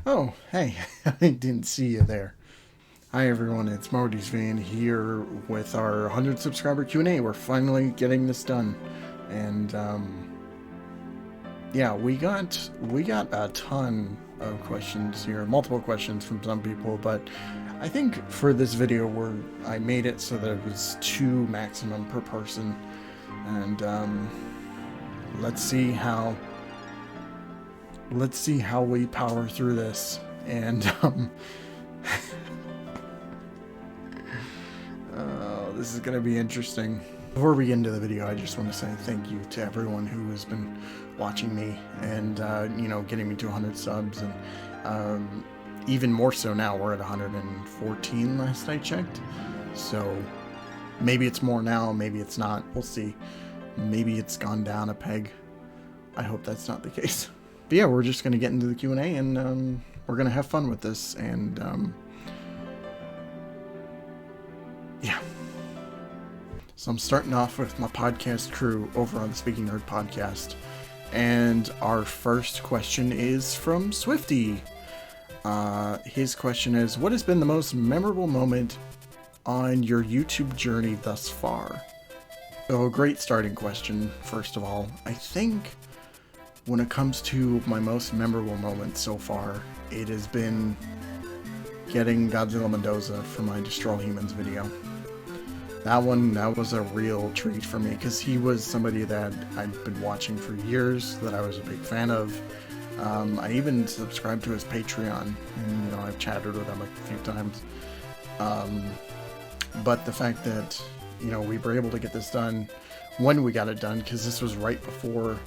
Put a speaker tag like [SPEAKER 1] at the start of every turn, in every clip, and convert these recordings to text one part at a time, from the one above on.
[SPEAKER 1] Oh, hey, I didn't see you there. Hi everyone, it's Marty's Van here with our 100 subscriber Q&A. We're finally getting this done. And yeah, we got a ton of questions here, multiple questions from some people, but I think for this video I made it so that it was 2 maximum per person. And let's see how we power through this. And this is going to be interesting. Before we get into the video, I just want to say thank you to everyone who has been watching me and, getting me to 100 subs. And even more so now, we're at 114 last I checked. So maybe it's more now, maybe it's not. We'll see. Maybe it's gone down a peg. I hope that's not the case. But yeah, we're just going to get into the Q&A and we're going to have fun with this. And yeah. So I'm starting off with my podcast crew over on the Speaking Nerd podcast. And our first question is from Swifty. His question is, what has been the most memorable moment on your YouTube journey thus far? So a great starting question, first of all. I think when it comes to my most memorable moment so far, it has been getting Godzilla Mendoza for my Destroy Humans video. That was a real treat for me because he was somebody that I'd been watching for years, that I was a big fan of. I even subscribed to his Patreon, and I've chatted with him a few times. But the fact that we were able to get this done when we got it done, because this was right before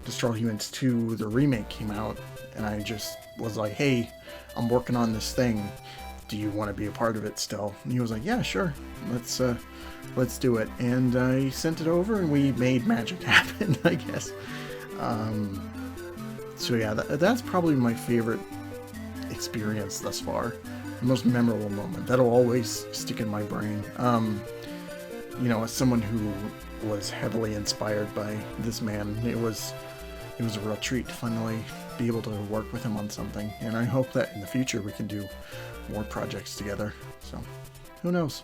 [SPEAKER 1] Destroy Humans 2, the remake, came out, and I just was like, hey, I'm working on this thing. Do you want to be a part of it still? And he was like, yeah, sure. Let's do it. And I sent it over and we made magic happen, I guess. So yeah, that's probably my favorite experience thus far. The most memorable moment. That'll always stick in my brain. As someone who was heavily inspired by this man, it was a real treat to finally be able to work with him on something. And I hope that in the future we can do more projects together. So, who knows?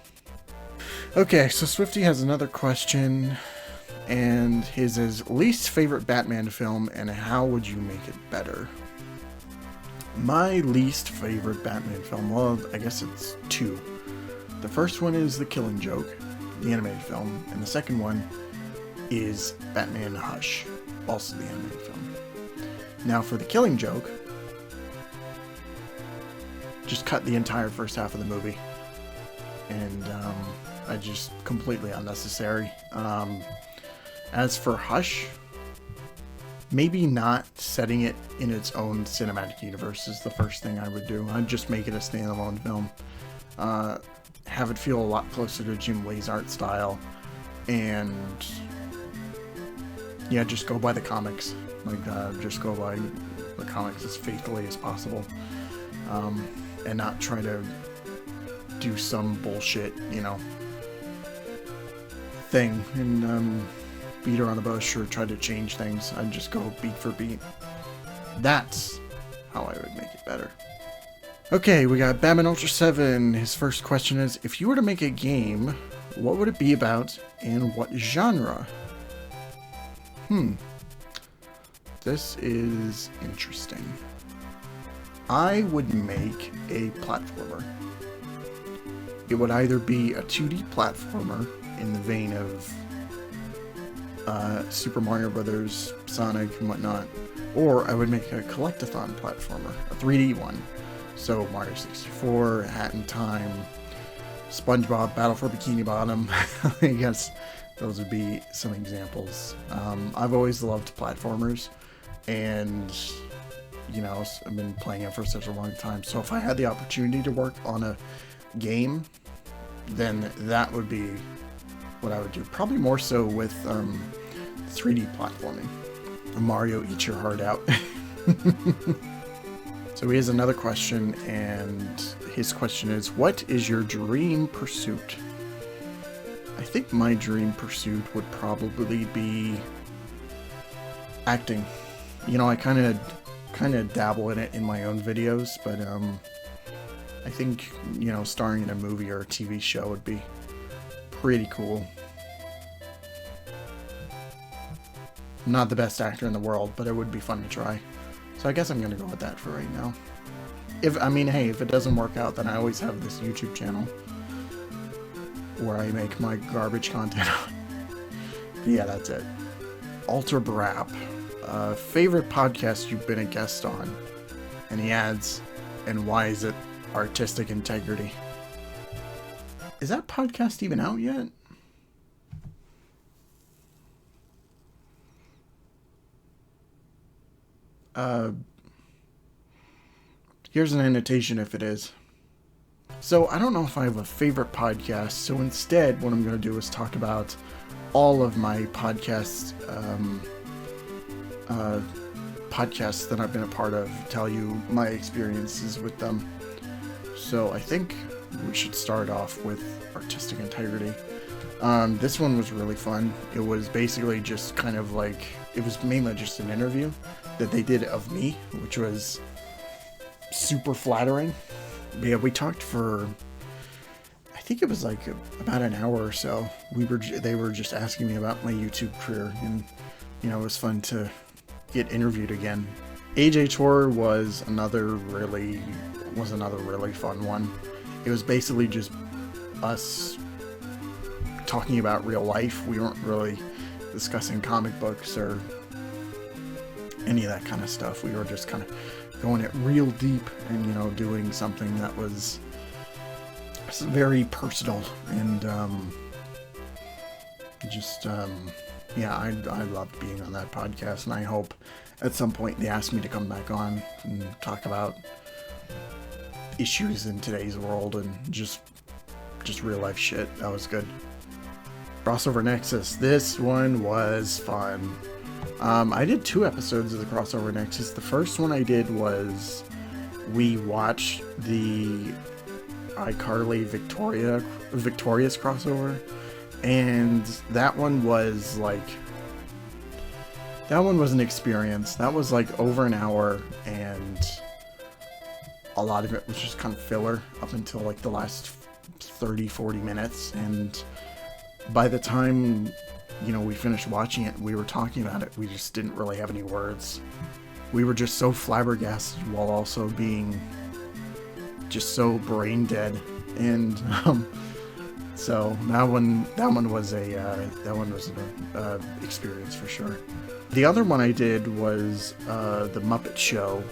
[SPEAKER 1] Okay, so Swifty has another question, and his is least favorite Batman film, and how would you make it better? My least favorite Batman film, well, I guess it's 2. The first one is The Killing Joke, the animated film, and the second one is Batman Hush, also the animated film. Now for The Killing Joke, just cut the entire first half of the movie, and I just completely unnecessary. As for Hush, maybe not setting it in its own cinematic universe is the first thing I would do. I'd just make it a standalone film, have it feel a lot closer to Jim Lee's art style, and yeah, just go by the comics. Just go by the comics as faithfully as possible. And not try to do some bullshit, thing and beat around the bush or try to change things. I'd just go beat for beat. That's how I would make it better. Okay, we got Batman Ultra 7. His first question is, if you were to make a game, what would it be about and what genre? This is interesting. I would make a platformer. It would either be a 2D platformer in the vein of Super Mario Brothers, Sonic, and whatnot, or I would make a collectathon platformer, a 3D one. So Mario 64, Hat in Time, SpongeBob, Battle for Bikini Bottom. I guess those would be some examples. I've always loved platformers, and I've been playing it for such a long time. So if I had the opportunity to work on a game, then that would be what I would do. Probably more so with 3D platforming. Mario eats your heart out. So he has another question, and his question is, what is your dream pursuit? I think my dream pursuit would probably be acting. I kind of kind of dabble in it in my own videos, but I think, starring in a movie or a TV show would be pretty cool. I'm not the best actor in the world, but it would be fun to try. So I guess I'm gonna go with that for right now. If it doesn't work out, then I always have this YouTube channel where I make my garbage content on. Yeah, that's it. Alter Brap. Favorite podcast you've been a guest on? And he adds, and why is it Artistic Integrity? Is that podcast even out yet? Here's an annotation if it is. So I don't know if I have a favorite podcast, so instead what I'm going to do is talk about all of my podcasts that I've been a part of, tell you my experiences with them. So I think we should start off with Artistic Integrity. This one was really fun. It was basically just kind of like, it was mainly just an interview that they did of me, which was super flattering. Yeah, we talked for, I think it was like about an hour or so. They were just asking me about my YouTube career, and it was fun to get interviewed again. AJ Tour was another really fun one. It was basically just us talking about real life. We weren't really discussing comic books or any of that kind of stuff. We were just kind of going it real deep and doing something that was very personal and I loved being on that podcast, and I hope at some point they ask me to come back on and talk about issues in today's world and just real life shit. That was good. Crossover Nexus. This one was fun. I did 2 episodes of the Crossover Nexus. The first one I did was we watched the iCarly Victorious crossover, and that one was an experience. That was like over an hour, and a lot of it was just kind of filler up until like the last 30-40 minutes, and by the time we finished watching it, we were talking about it, we just didn't really have any words. We were just so flabbergasted while also being just so brain dead. And so that one was an experience for sure. The other one I did was the Muppet Show.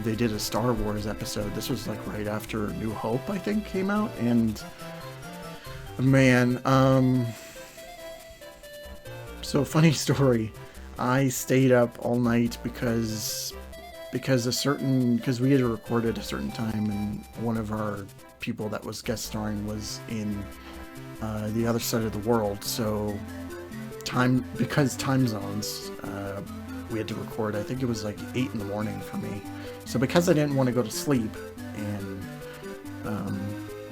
[SPEAKER 1] They did a Star Wars episode. This was like right after New Hope, I think, came out, and man, so funny story. I stayed up all night because we had to record at a certain time, and one of our people that was guest starring was in the other side of the world. So because time zones, we had to record. I think it was like 8 in the morning for me. So because I didn't want to go to sleep, and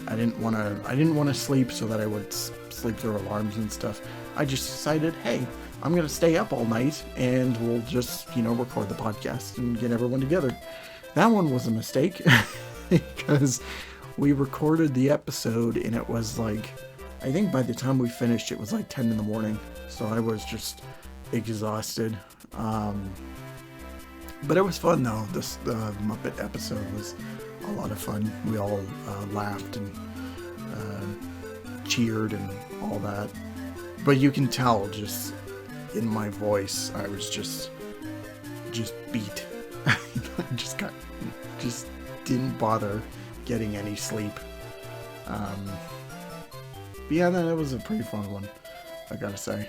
[SPEAKER 1] I didn't want to sleep so that I would sleep through alarms and stuff, I just decided, hey, I'm going to stay up all night and we'll just, record the podcast and get everyone together. That one was a mistake because we recorded the episode and it was like, I think by the time we finished, it was like 10 in the morning. So I was just exhausted. But it was fun though. This Muppet episode was a lot of fun. We all laughed and cheered and all that. But you can tell just in my voice, I was just beat. I just didn't bother getting any sleep. But yeah, that was a pretty fun one, I gotta say.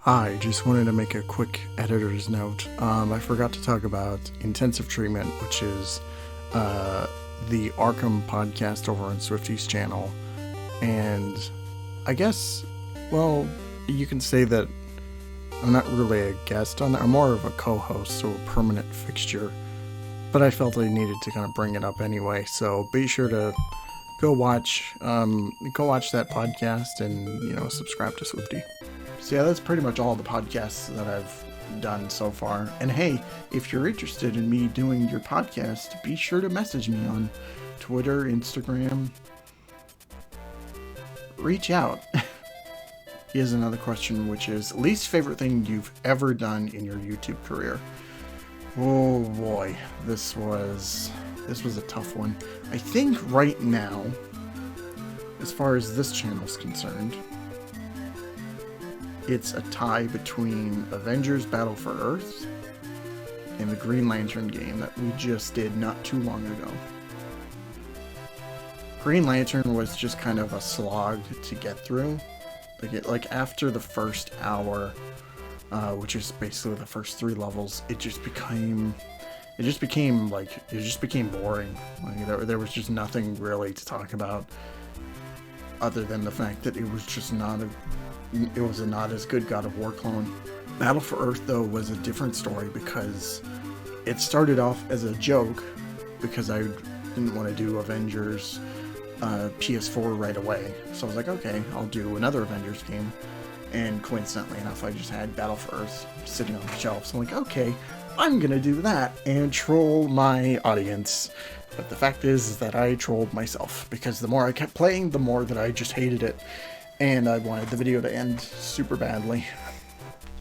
[SPEAKER 1] I just wanted to make a quick editor's note. I forgot to talk about Intensive Treatment, which is the Arkham podcast over on Swifty's channel. And I guess, well, you can say that I'm not really a guest on it. I'm more of a co-host, so a permanent fixture. But I felt I needed to kind of bring it up anyway. So be sure to go watch that podcast and, subscribe to Swifty. So yeah, that's pretty much all the podcasts that I've done so far. And hey, if you're interested in me doing your podcast, be sure to message me on Twitter, Instagram. Reach out. Here's another question, which is least favorite thing you've ever done in your YouTube career. Oh boy, this was a tough one. I think right now, as far as this channel is concerned, it's a tie between Avengers Battle for Earth and the Green Lantern game that we just did not too long ago. Green Lantern was just kind of a slog to get through. Like after the first hour, which is basically the first 3 levels, it just became boring. Like there was just nothing really to talk about other than the fact that it was just not as good God of War clone. Battle for Earth though was a different story because it started off as a joke because I didn't want to do Avengers PS4 right away. So I was like, okay, I'll do another Avengers game. And coincidentally enough, I just had Battle for Earth sitting on the shelf. So I'm like, okay, I'm gonna do that and troll my audience. But the fact is that I trolled myself because the more I kept playing, the more that I just hated it. And I wanted the video to end super badly.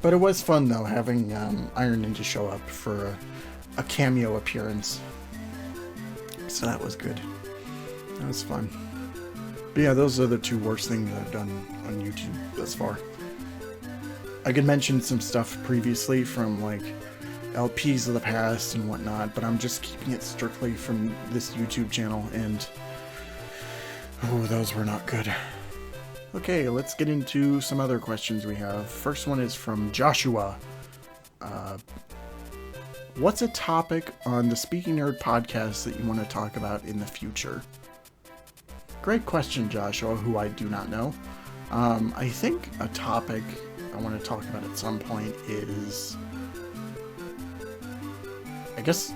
[SPEAKER 1] But it was fun though, having Iron Ninja show up for a cameo appearance. So that was good. That was fun. But yeah, those are the 2 worst things I've done on YouTube thus far. I could mention some stuff previously from like LPs of the past and whatnot, but I'm just keeping it strictly from this YouTube channel, and those were not good. Okay, let's get into some other questions we have. First one is from Joshua. What's a topic on the Speaking Nerd podcast that you want to talk about in the future? Great question, Joshua, who I do not know. I think a topic I want to talk about at some point is, I guess,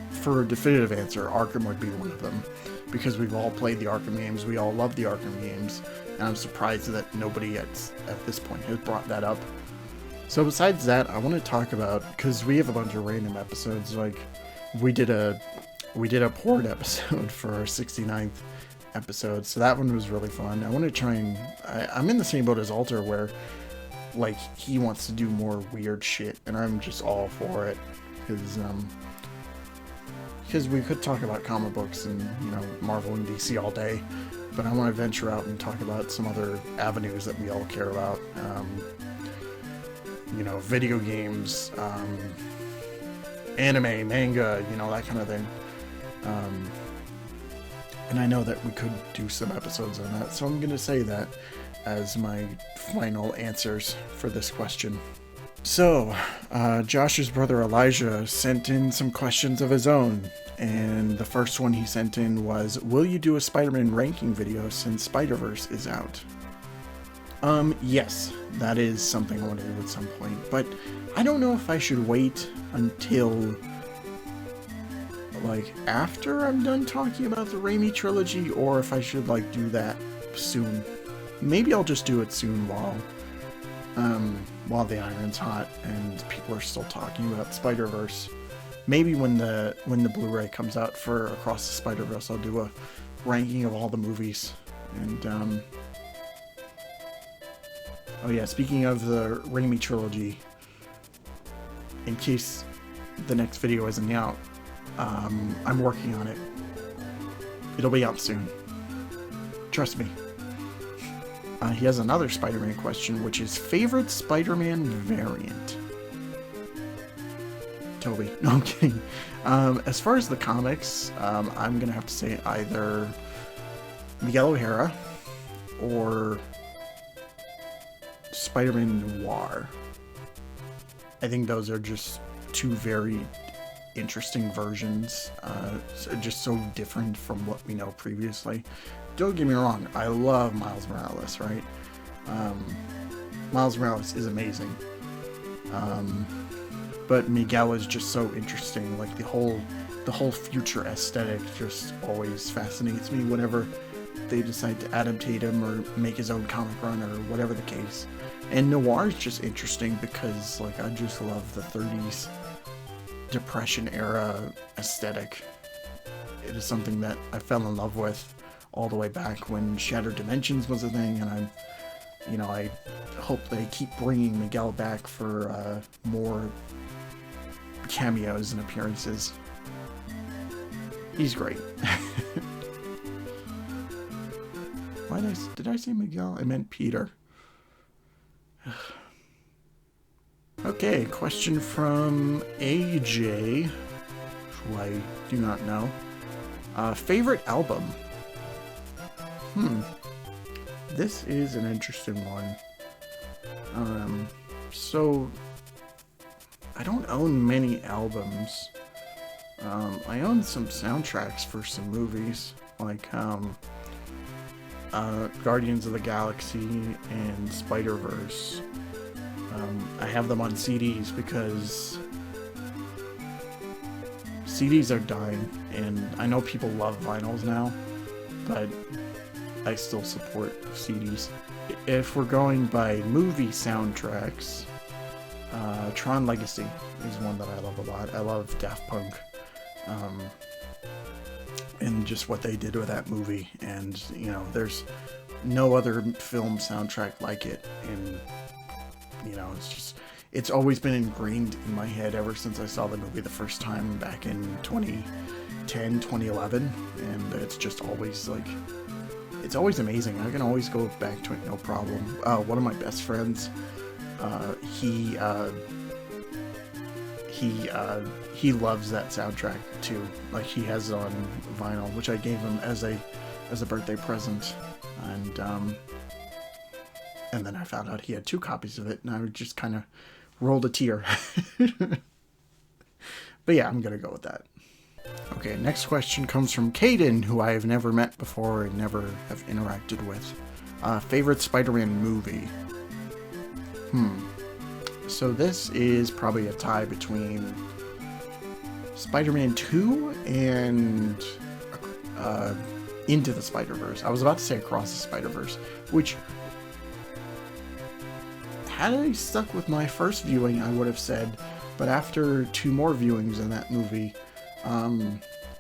[SPEAKER 1] for a definitive answer, Arkham would be one of them. Because we've all played the Arkham games, we all love the Arkham games, and I'm surprised that nobody at this point has brought that up. So besides that, I want to talk about, because we have a bunch of random episodes, like we did a porn episode for our 69th episode, so that one was really fun. I want to try and I'm in the same boat as Alter, where like he wants to do more weird shit and I'm just all for it, because we could talk about comic books and, you know, Marvel and DC all day, but I want to venture out and talk about some other avenues that we all care about. You know, video games, anime, manga, you know, that kind of thing. And I know that we could do some episodes on that, so I'm going to say that as my final answers for this question. So, Josh's brother Elijah sent in some questions of his own, and the first one he sent in was, will you do a Spider-Man ranking video since Spider-Verse is out? Yes, that is something I want to do at some point, but I don't know if I should wait until like after I'm done talking about the Raimi trilogy, or if I should like do that soon. Maybe I'll just do it soon while the iron's hot and people are still talking about Spider-Verse. Maybe when the Blu-ray comes out for Across the Spider-Verse, I'll do a ranking of all the movies. And oh yeah, speaking of the Raimi trilogy, in case the next video isn't out, I'm working on it. It'll be out soon. Trust me. He has another Spider-Man question, which is favorite Spider-Man variant. Toby. No, I'm kidding. As far as the comics, I'm gonna have to say either Miguel O'Hara or Spider-Man Noir. I think those are just 2 very interesting versions, just so different from what we know previously. Don't get me wrong, I love Miles Morales, right? Miles Morales is amazing. But Miguel is just so interesting. Like the whole future aesthetic just always fascinates me whenever they decide to adaptate him or make his own comic run or whatever the case. And noir is just interesting because, like, I just love the 30s Depression era aesthetic. It is something that I fell in love with all the way back when Shattered Dimensions was a thing, and I hope they keep bringing Miguel back for more cameos and appearances. He's great. Did I say Miguel? I meant Peter. Okay, question from AJ, who I do not know. Favorite album? This is an interesting one. So I don't own many albums. I own some soundtracks for some movies, like Guardians of the Galaxy and Spider-Verse. I have them on CDs because CDs are dying, and I know people love vinyls now, but I still support CDs. If we're going by movie soundtracks, Tron Legacy is one that I love a lot. I love Daft Punk, and just what they did with that movie, and there's no other film soundtrack like it, and it's always been ingrained in my head ever since I saw the movie the first time back in 2010, 2011, and it's just always it's always amazing. I can always go back to it, no problem. One of my best friends, he loves that soundtrack too. Like, he has it on vinyl, which I gave him as a birthday present, and then I found out he had 2 copies of it, and I just kind of rolled a tear. But yeah, I'm gonna go with that. Okay, next question comes from Caden, who I have never met before and never have interacted with. Favorite Spider-Man movie? So this is probably a tie between Spider-Man 2 and Into the Spider-Verse. I was about to say Across the Spider-Verse, which, had I stuck with my first viewing, I would have said, but after 2 more viewings in that movie,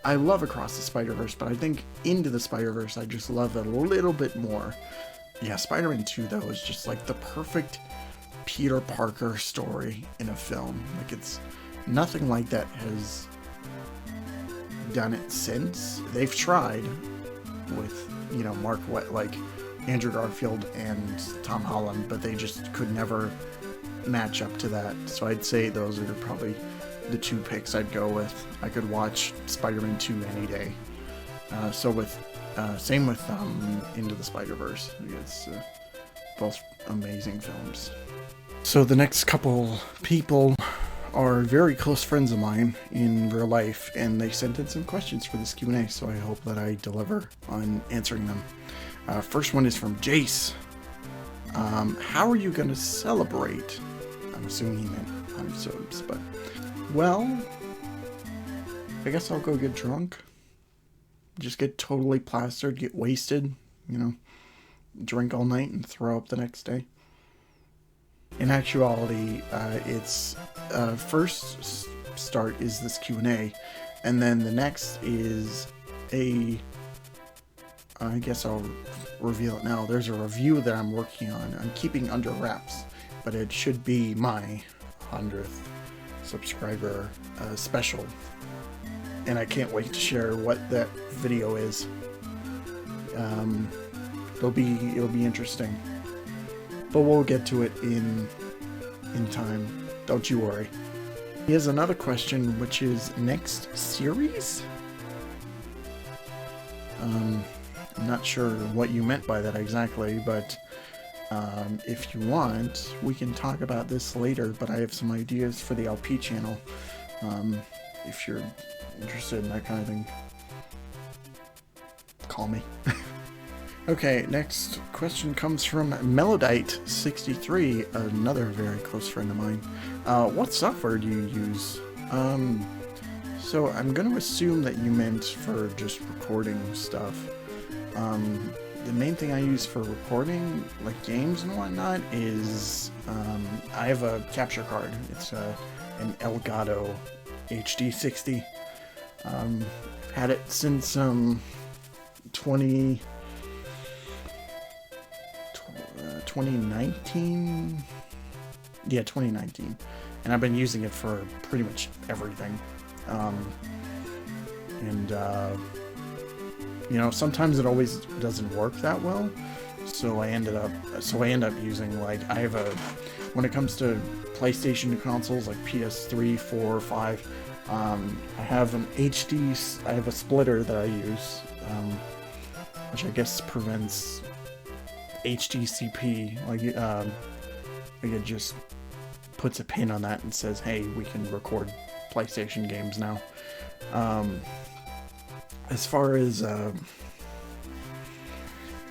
[SPEAKER 1] I love Across the Spider-Verse, but I think Into the Spider-Verse I just love a little bit more. Yeah, Spider-Man 2, though, is just like the perfect Peter Parker story in a film. Like, it's nothing like that has done it since. They've tried with, Andrew Garfield and Tom Holland, but they just could never match up to that. So I'd say those are probably the 2 picks I'd go with. I could watch Spider-Man 2 any day. Same with Into the Spider-Verse. It's both amazing films. So the next couple people are very close friends of mine in real life, and they sent in some questions for this Q&A, so I hope that I deliver on answering them. First one is from Jace. How are you going to celebrate? I'm assuming he meant 100 subs, but... Well, I guess I'll go get drunk. Just get totally plastered, get wasted, drink all night and throw up the next day. In actuality, it's first start is this Q&A, and then the next is I guess I'll reveal it now. There's a review that I'm working on. I'm keeping under wraps, but it should be my 100th subscriber special, and I can't wait to share what that video is. It'll be interesting, but we'll get to it in time. Don't you worry. He has another question, which is next series. I'm not sure what you meant by that exactly, but if you want, we can talk about this later, but I have some ideas for the LP channel, if you're interested in that kind of thing. Call me. Okay, next question comes from Melodite63, another very close friend of mine. What software do you use? So I'm going to assume that you meant for just recording stuff. The main thing I use for recording, like games and whatnot, is I have a capture card. It's an Elgato HD60. Had it since 2019. Yeah, 2019, and I've been using it for pretty much everything. You know, sometimes it always doesn't work that well, so I end up using, like, I have a, when it comes to PlayStation consoles like PS3, 4, 5, I have an I have a splitter that I use, which I guess prevents HDCP. Like, it just puts a pin on that and says, hey, we can record PlayStation games now. As far as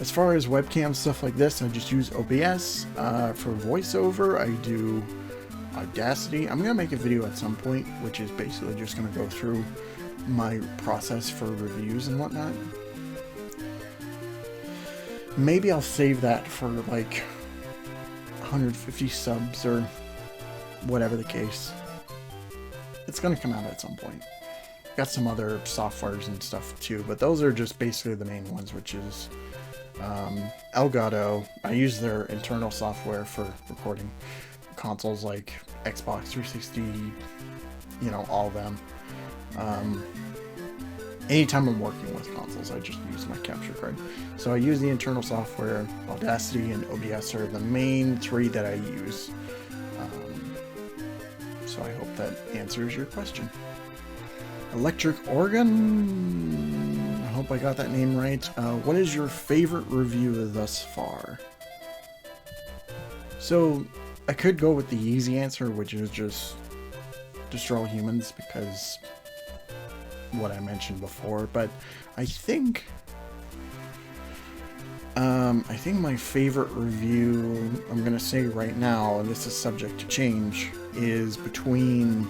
[SPEAKER 1] webcam stuff like this, I just use OBS. For voiceover, I do Audacity. I'm gonna make a video at some point, which is basically just gonna go through my process for reviews and whatnot. Maybe I'll save that for like 150 subs or whatever the case. It's gonna come out at some point. Got some other softwares and stuff too, but those are just basically the main ones, which is Elgato. I use their internal software for recording consoles like Xbox 360, you know, all of them. Anytime I'm working with consoles, I just use my capture card. So I use the internal software. Audacity and OBS are the main three that I use. So I hope that answers your question. Electric Organ, I hope I got that name right. What is your favorite review thus far? So I could go with the easy answer, which is just Destroy All Humans, because what I mentioned before, but I think my favorite review, I'm gonna say right now, and this is subject to change, is between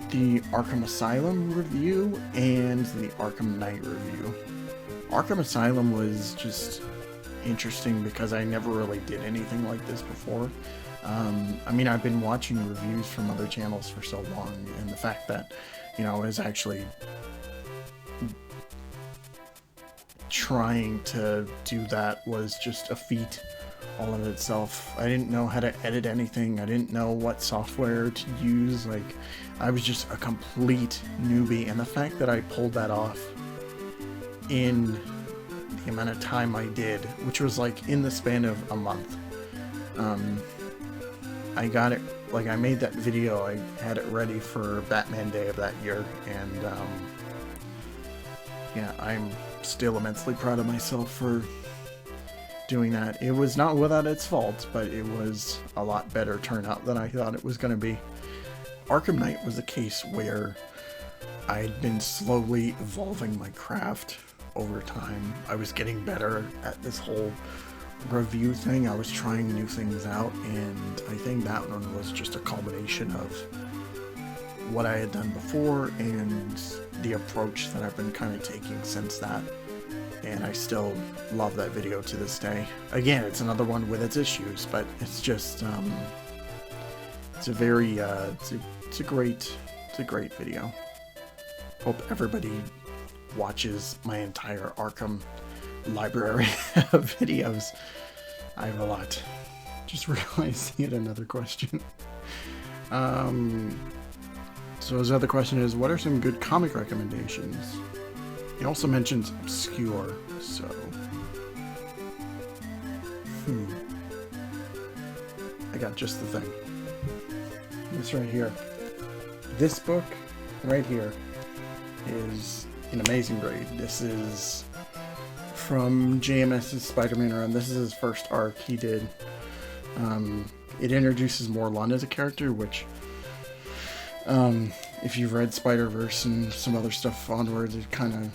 [SPEAKER 1] the Arkham Asylum review and the Arkham Knight review. Arkham Asylum was just interesting because I never really did anything like this before. I mean, I've been watching reviews from other channels for so long, and the fact that, you know, I was actually trying to do that was just a feat all in itself. I didn't know how to edit anything. I didn't know what software to use. Like, I was just a complete newbie, and the fact that I pulled that off in the amount of time I did, which was like in the span of a month, I got it, like, I made that video, I had it ready for Batman Day of that year, and yeah, I'm still immensely proud of myself for doing that. It was not without its faults, but it was a lot better turnout than I thought it was going to be. Arkham Knight was a case where I'd been slowly evolving my craft over time. I was getting better at this whole review thing. I was trying new things out, and I think that one was just a culmination of what I had done before and the approach that I've been kind of taking since that. And I still love that video to this day. Again, it's another one with its issues, but it's just it's a very it's a great video. Hope everybody watches my entire Arkham library of videos. I have a lot. Just realized he had another question. So his other question is, what are some good comic recommendations? He also mentions obscure, so I got just the thing. This right here. This book right here is an amazing read. This is from JMS's Spider-Man run. This is his first arc he did. It introduces Morlun as a character, which if you've read Spider-Verse and some other stuff onwards, it kind of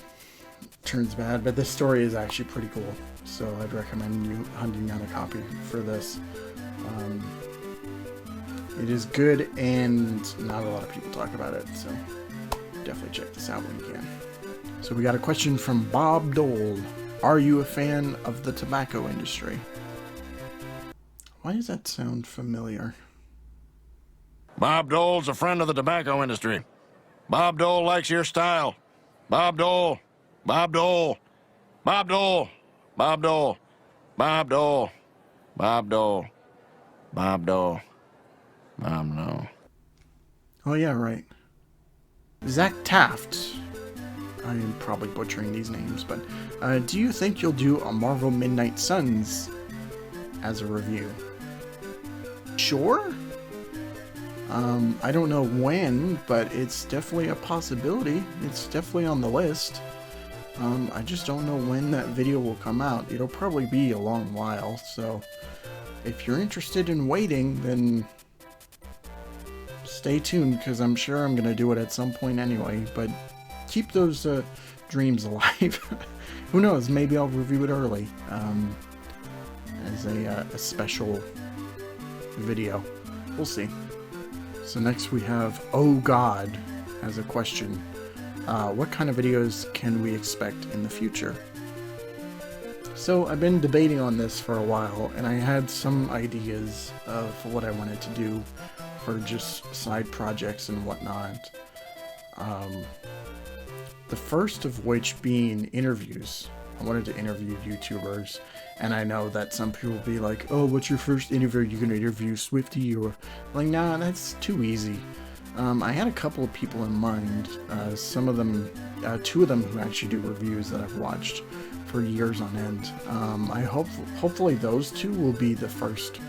[SPEAKER 1] turns bad, but this story is actually pretty cool, so I'd recommend you hunting down a copy for this. It is good, and not a lot of people talk about it, so definitely check this out when you can. So we got a question from Bob Dole. Are you a fan of the tobacco industry? Why does that sound familiar?
[SPEAKER 2] Bob Dole's a friend of the tobacco industry. Bob Dole likes your style. Bob Dole. Bob Dole. Bob Dole. Bob Dole. Bob Dole. Bob Dole. Bob Dole. Bob Dole.
[SPEAKER 1] Oh yeah, right. Zach Taft. I am probably butchering these names, but do you think you'll do a Marvel Midnight Suns as a review? Sure. I don't know when, but it's definitely a possibility. It's definitely on the list. I just don't know when that video will come out. It'll probably be a long while, so if you're interested in waiting, then stay tuned, because I'm sure I'm going to do it at some point anyway, but keep those dreams alive. Who knows, maybe I'll review it early as a special video. We'll see. So next we have Oh God has a question. What kind of videos can we expect in the future? So I've been debating on this for a while, and I had some ideas of what I wanted to do for just side projects and whatnot. The first of which being interviews. I wanted to interview YouTubers, and I know that some people will be like, oh, what's your first interview? You're going to interview Swifty? Or like, nah, that's too easy. I had a couple of people in mind, some of them, two of them who actually do reviews that I've watched for years on end. Hopefully those two will be the first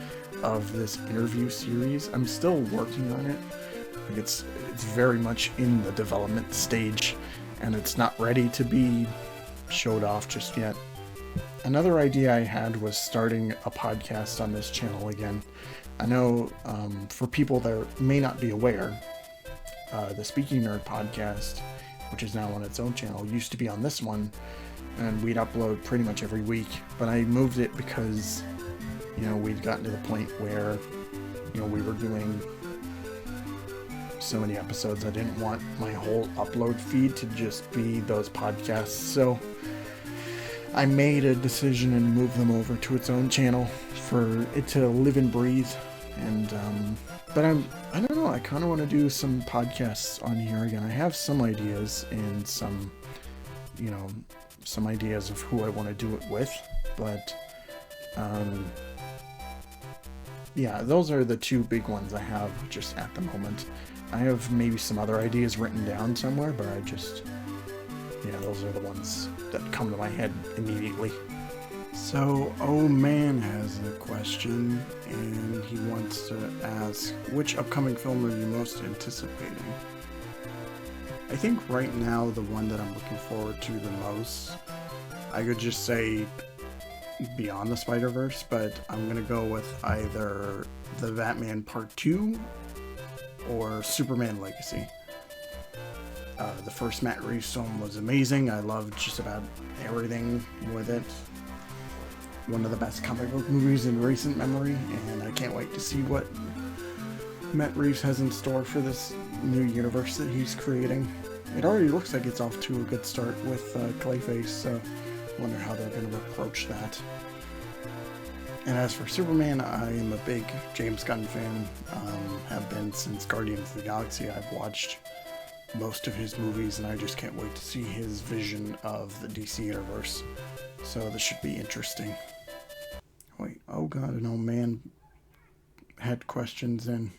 [SPEAKER 1] of this interview series. I'm still working on it. Like it's very much in the development stage, and it's not ready to be showed off just yet. Another idea I had was starting a podcast on this channel again. I know for people that may not be aware, the Speaking Nerd podcast, which is now on its own channel, used to be on this one, and we'd upload pretty much every week, but I moved it because, you know, we'd gotten to the point where, you know, we were doing so many episodes. I didn't want my whole upload feed to just be those podcasts, so I made a decision and moved them over to its own channel for it to live and breathe. And but I don't know, I kind of want to do some podcasts on here again. I have some ideas and some, you know, some ideas of who I want to do it with, but yeah, those are the two big ones I have just at the moment. I have maybe some other ideas written down somewhere, but I just, yeah, those are the ones that come to my head immediately. So, Oh Man has a question, and he wants to ask, which upcoming film are you most anticipating? I think right now the one that I'm looking forward to the most, I could just say Beyond the Spider-Verse, but I'm going to go with either The Batman Part 2 or Superman Legacy. The first Matt Reeves film was amazing. I loved just about everything with it. One of the best comic book movies in recent memory, and I can't wait to see what Matt Reeves has in store for this new universe that he's creating. It already looks like it's off to a good start with Clayface, so I wonder how they're going to approach that. And as for Superman, I am a big James Gunn fan, have been since Guardians of the Galaxy. I've watched most of his movies, and I just can't wait to see his vision of the DC universe. So this should be interesting. Wait, Oh God, an old man had questions in.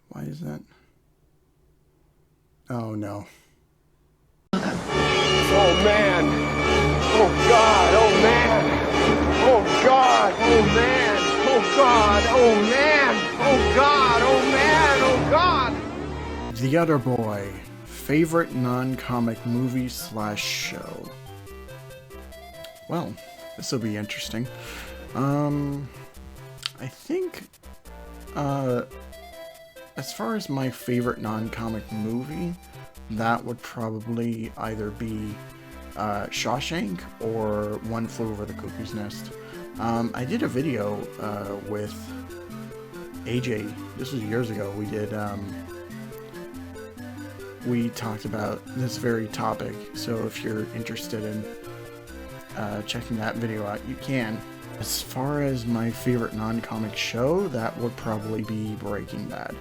[SPEAKER 1] Why is that? Oh no.
[SPEAKER 3] Oh man! Oh God! Oh man! Oh God! Oh man! Oh God! Oh man! Oh God! Oh man! Oh God!
[SPEAKER 1] The Other Boy, favorite non-comic movie / show. Well, this will be interesting. I think, as far as my favorite non-comic movie, that would probably either be Shawshank or One Flew Over the Cuckoo's Nest. I did a video with AJ, this was years ago. We did we talked about this very topic. So if you're interested in checking that video out, you can. As far as my favorite non-comic show, that would probably be Breaking Bad.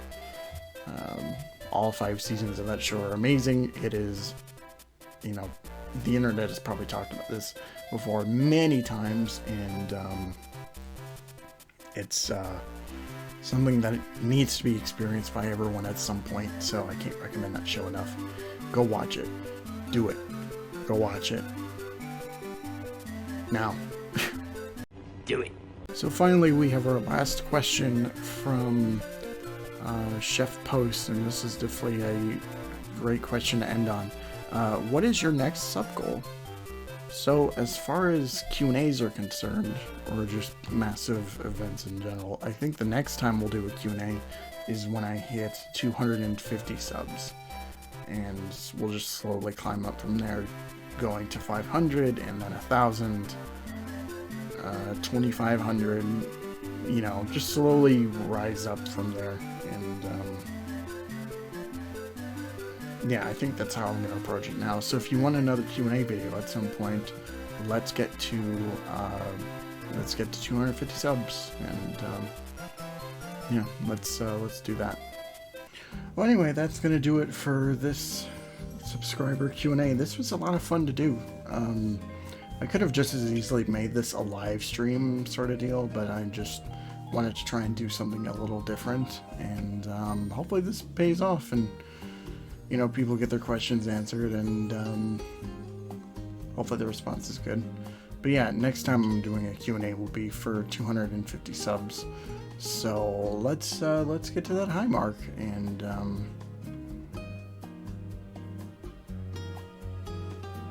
[SPEAKER 1] All 5 seasons of that show are amazing. It is, you know, the internet has probably talked about this before many times, and it's something that needs to be experienced by everyone at some point, so I can't recommend that show enough. Go watch it. Do it. Go watch it. Now.
[SPEAKER 4] Do it.
[SPEAKER 1] So finally, we have our last question from Chef Post, and this is definitely a great question to end on. What is your next sub-goal? So as far as Q&As are concerned, or just massive events in general, I think the next time we'll do a Q&A is when I hit 250 subs. And we'll just slowly climb up from there, going to 500, and then 1,000, 2,500, you know, just slowly rise up from there. And yeah, I think that's how I'm going to approach it now. So if you want another Q&A video at some point, let's get to 250 subs, and yeah, let's do that. Well, anyway, that's going to do it for this subscriber Q&A. This was a lot of fun to do. I could have just as easily made this a live stream sort of deal, but I just wanted to try and do something a little different, and hopefully this pays off, and you know, people get their questions answered, and hopefully the response is good. But yeah, next time I'm doing a Q&A will be for 250 subs. So let's get to that high mark, and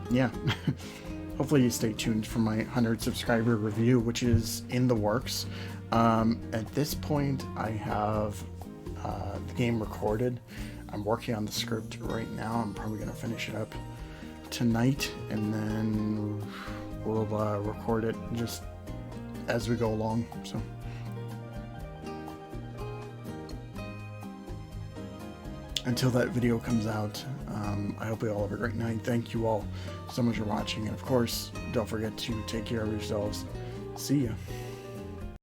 [SPEAKER 1] yeah. Hopefully you stay tuned for my 100 subscriber review, which is in the works. At this point, I have the game recorded. I'm working on the script right now. I'm probably going to finish it up tonight, and then we'll record it just as we go along. So until that video comes out, I hope you all have a great night. Thank you all so much for watching, and of course, don't forget to take care of yourselves. See ya.